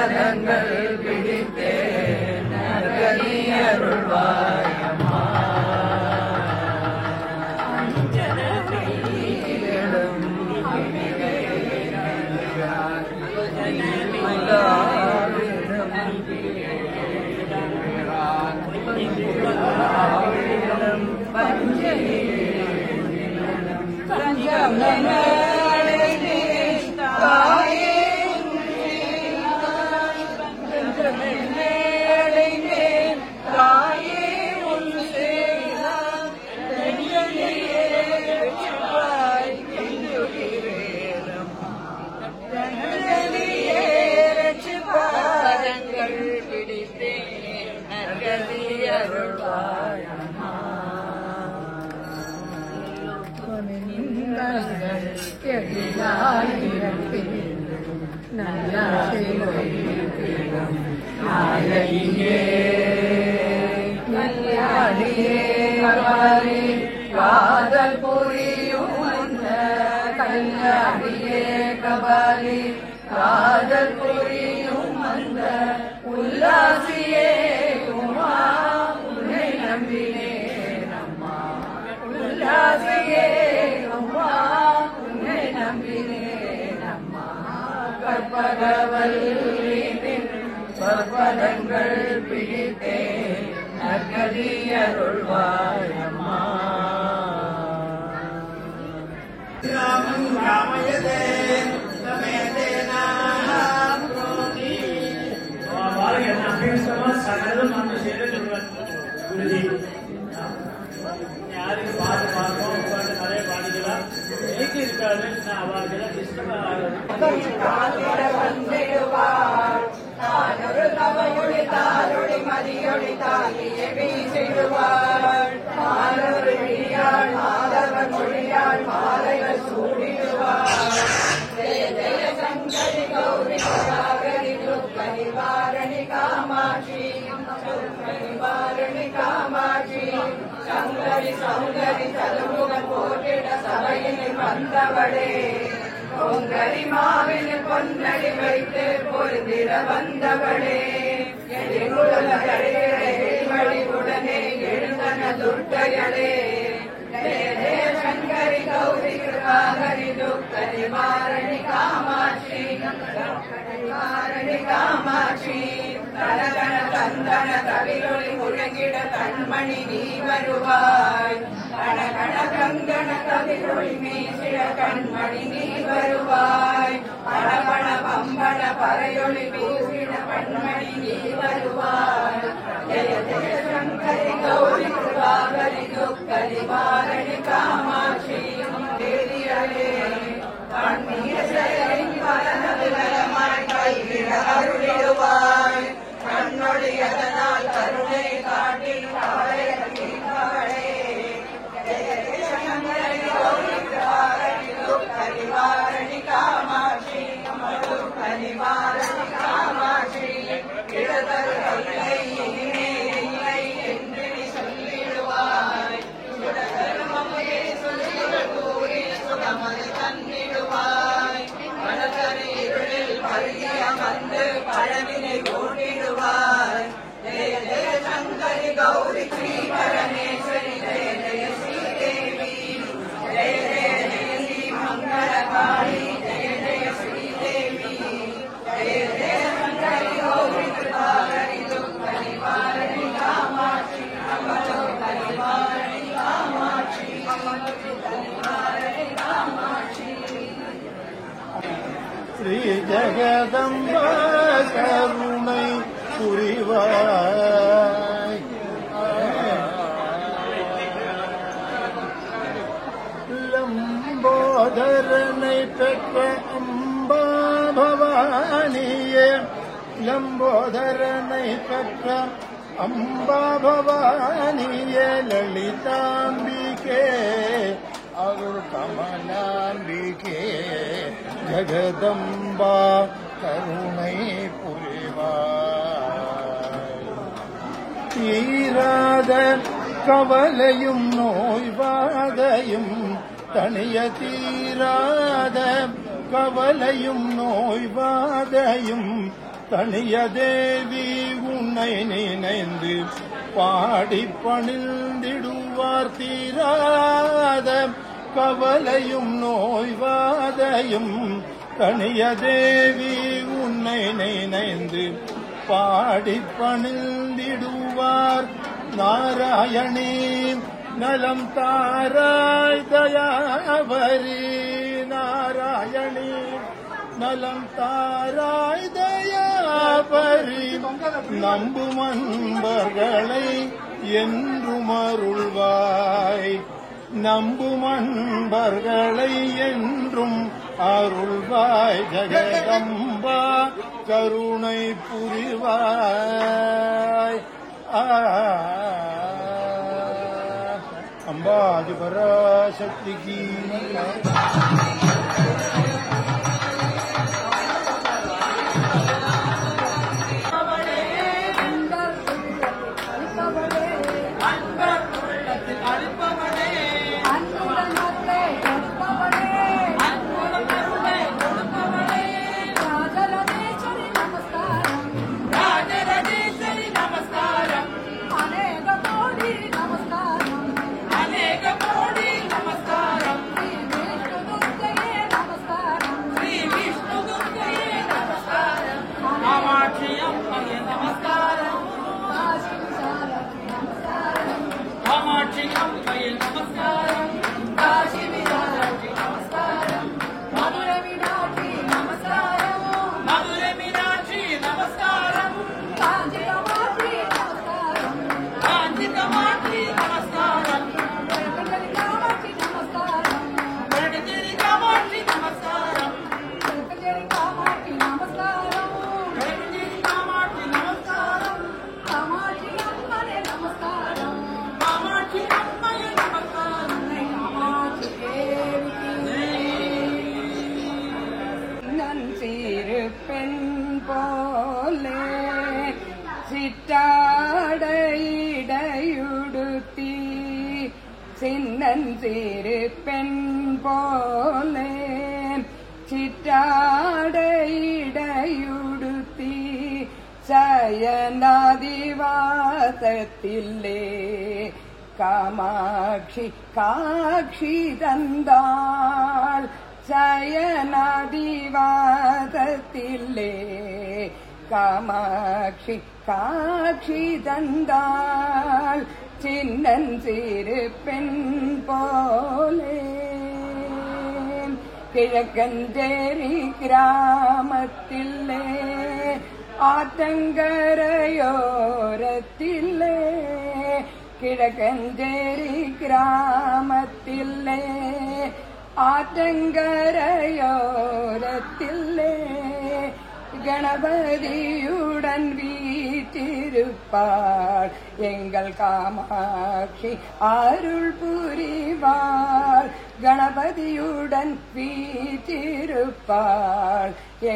பதங்கள் பிடித்தேன் நற்கதி அருள்வாயம்மா. காதல் புரியும் கல்யாணியே கபாலி காதல் புரியும் அந்த உல்லாசியே உமா உன்னை நம்பினேன் அம்மா உல்லாசியே உமா உன்னை நம்பினேன் அம்மா. கற்பகவல்லின் பற்பதங்கள் பிடித்தேன் நற்கதி அருள்வாயம்மா. ராமம் ராமயதே சகலம் நம்ம சேருவன் குருஜி யாருக்கு பாட்டு பார்ப்போம் உட்காந்து நிறைய பாடிக்கலாம் எனக்கு இருக்காது நான் அவர்களுக்கு சங்கரி சௌந்தரி தலமுகன் போற்றிட சபையினில் வந்தவளே பொங்கரி மாவினில் பொன்னடி வைத்து பொருந்திட வந்தவளே எளிமடிவுடனே எழுந்தன துர்க்கையளே சங்கரி கௌரி கிருபாகரி துக்க நிவாரணி காமாட்சி காமாட்சி தனகன தந்தன கவிரொளி முழங்கிட கண்மணி நீ வருவாய் கணகண கங்கண கவிரொளி மீசிட கண்மணி நீ வருவாய் பணபண பம்பன பறையொளி வீசிட கண்மணி நீ வருவாய் ஜெய ஜெய சங்கரி கௌரி கிருபாகரி துக்க நிவாரணி காமாட்சி தேவியளே கண்ணீர் செயலின் பலனவிலமாய் கைவிட அருளிடுவாய் கண்ணொழியதனால் கருணை காட்டி அவளே கரிவாரணி காமாட்சி கரிவாரணி காமாட்சி இடதரு இல்லை இல்லை என்று சொல்லிடுவாய் சுடதர்மமையை சொல்லிகள் கூறி சுகமது தந்திடுவாய் மனதரு இருளில் பருகிய வந்து பழவினை ஓட்டிடுவாய் ஜெய ஜெய சங்கரி கௌரி ஸ்ரீ பரமேஸ்வரி ஜெய ஜெய ஸ்ரீதேவி ஜெய ஜெய ஜெய ஸ்ரீ மங்களகாளி ஜெய ஜெய ஸ்ரீதேவி ஜெய ஜெய சங்கரி கௌரி கிருபாகரி துக்க நிவாரணி காமாட்சி அமலோ கரிவாரணி காமாட்சி அமலோ கரிவாரணி காமாட்சி. ஸ்ரீ ஜெகதம்பா கருணை புரிவாய் லம்போதரனை பெற்ற அம்பா பவானியே லம்போதரனை பெற்ற அம்பா பவானியே லலிதாம்பிகே அருள் கமலாம்பிகே ஜெகதம்பா கருணை புரிவாய். தீராத கவலையும் நோய்வாதையும் தனிய தீராத கவலையும் நோய்வாதையும் தனிய தேவி உன்னை நினைந்து பாடி பணிந்திடுவார் தீராத கவலையும் நோய்வாதையும். தனிய தேவி உன்னை நினைந்து பாடி பணிந்திடுவார். நாராயணி நலம் தாராய் தயாவரி. நாராயணி நலம் தாராய் தயாபரி. நம்பும் அன்பர்களை என்றும் அருள்வாய். நம்பும் அன்பர்களை என்றும் அருள்வாய். ஜெகதம்பா கருணை புரிவாய். அம்பாதி பராசக்திக்கு சிற்றாடையுடுத்தி சின்னஞ்சிறு பெண் போலே சிற்றாடையுடுத்தி சயனாதிவாசத்திலே காமாட்சி காட்சி தந்தாள். சயனாதிவாசத்திலே காமாட்சி காட்சி தந்தாள். சின்னஞ்சிறு பெண் போலே கிழக்கஞ்சேரி கிராமத்திலே ஆற்றங்கரையோரத்திலே கிழக்கஞ்சேரி கிராமத்திலே ஆற்றங்கரையோரத்திலே கணபதியுடன் வீற்றிருப்பாள் எங்கள் காமாட்சி அருள் புரிவாள். கணபதியுடன் வீற்றிருப்பாள்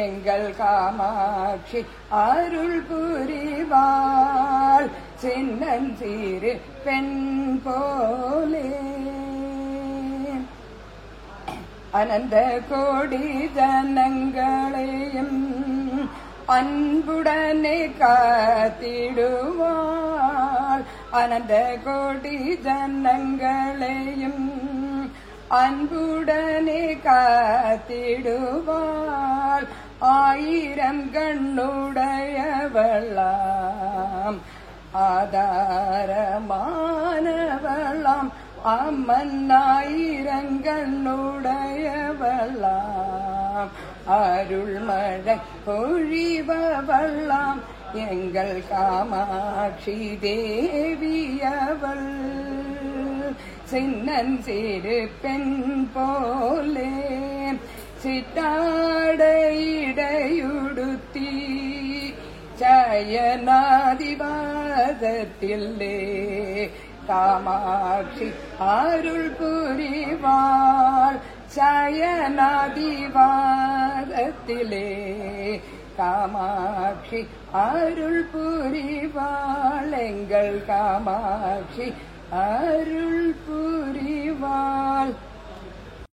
எங்கள் காமாட்சி அருள் புரிவாள். சின்னஞ்சிறு பெண் போலே அனந்த கோடி ஜனங்களையும் அன்புடனே காத்திடுவாள். அனந்த கோடி ஜனங்களையும் அன்புடனே காத்திடுவாள். ஆயிரம் கண்ணுடையவளாம் ஆதாரமானவளாம் அம்மன் ஆயிரங்கண்ணுடையவளாம் அருள்மழை பொழிபவளாம் எங்கள் காமாட்சி தேவியவள். சின்னஞ்சிறு பெண் போலே சிட்டாடையுடுத்தி சயனாதிவாசத்திலே காமாட்சி அருள் புரிவாள். சயனாதிவாசத்திலே காமாட்சி அருள் புரிவாள். எங்கள் காமாட்சி அருள்